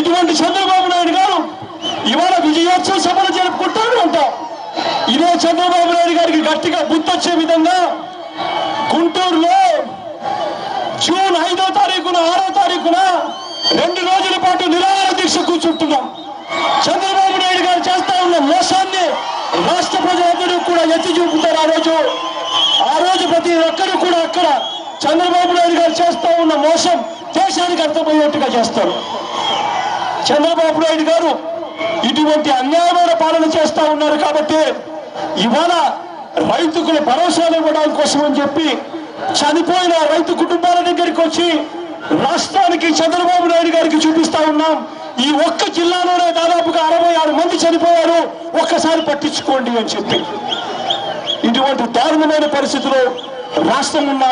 ఇటువంటి చంద్రబాబు నాయుడు గారు ఇవాళ విజయోత్సవ సభలు జరుపుకుంటాడు అంటాం. ఇదే చంద్రబాబు నాయుడు గారికి గట్టిగా బుద్ధొచ్చే విధంగా గుంటూరులో జూన్ 5వ తారీఖున 6వ తారీఖున 2 రోజుల పాటు నిరాహార దీక్ష కూర్చుంటున్నాం. చంద్రబాబు నాయుడు గారు చేస్తా ఉన్న మోసాన్ని రాష్ట్ర ప్రజలందరూ కూడా ఎత్తి చూపుతారు. ఆ రోజు ప్రతి ఒక్కరు కూడా అక్కడ చంద్రబాబు నాయుడు గారు చేస్తా ఉన్న మోసం దేశానికి అర్థమయ్యేట్టుగా చేస్తారు. చంద్రబాబు నాయుడు గారు ఇటువంటి అన్యాయమైన పాలన చేస్తా ఉన్నారు కాబట్టి ఇవాళ రైతులకు భరోసాలు ఇవ్వడం కోసం అని చెప్పి చనిపోయిన రైతు కుటుంబాల దగ్గరికి వచ్చి రాష్ట్రానికి చంద్రబాబు నాయుడు గారికి చూపిస్తా ఉన్నాం. ఈ ఒక్క జిల్లాలోనే దాదాపుగా 66 మంది చనిపోయారు, ఒక్కసారి పట్టించుకోండి అని చెప్పి. ఇటువంటి దారుణమైన పరిస్థితిలో రాష్ట్రం ఉన్న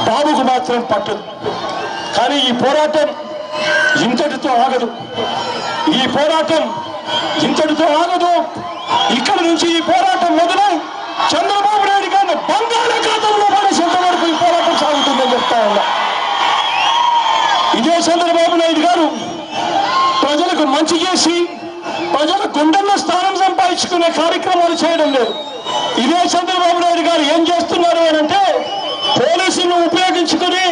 బాబుకు మాత్రం పట్టదు. కానీ ఈ పోరాటం ఇంతటితో ఆగదు. ఈ పోరాటం ఇంతటితో ఆగదు. ఇక్కడ నుంచి ఈ పోరాటం మొదలై చంద్రబాబు నాయుడు గారిని బంగాళాఖాతంలో పడేసేంత వరకు ఈ పోరాటం సాగుతుందని చెప్తా ఉన్నా. ఇదే చంద్రబాబు నాయుడు గారు ప్రజలకు మంచి చేసి ప్రజల గుండెల్లో స్థానం సంపాదించుకునే కార్యక్రమాలు చేయడం లేదు. ఇదే చంద్రబాబు నాయుడు గారు ఏం చేస్తున్నారు అంటే పోలీసులను ఉపయోగించుకుని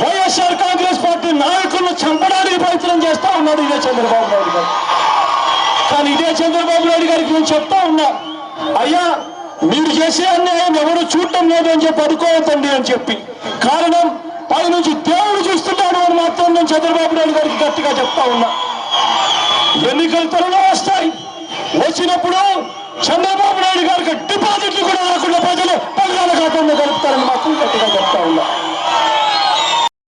వైఎస్ఆర్ కాంగ్రెస్ పార్టీ నాయకులను చంపడానికి ప్రయత్నం చేస్తా ఉన్నాడు ఇదే చంద్రబాబు నాయుడు గారు. కానీ ఇదే చంద్రబాబు నాయుడు గారికి నేను చెప్తా ఉన్నా, అయ్యా మీరు చేసే అన్యాయం ఎవరు చూడటం లేదు అని చెప్పి అనుకోవద్దండి అని చెప్పి. కారణం పైనుంచి దేవుడు చూస్తున్నాడు అని మాత్రం నేను చంద్రబాబు నాయుడు గారికి గట్టిగా చెప్తా ఉన్నా. ఎన్నికలు త్వరలో వస్తాయి. వచ్చినప్పుడు చంద్రబాబు నాయుడు గారికి డిపాజిట్లు కూడా రాకుండా ప్రజలు బంగాళాఖాతంలో కలుపుతారని మాత్రం గట్టిగా చెప్తా ఉన్నా.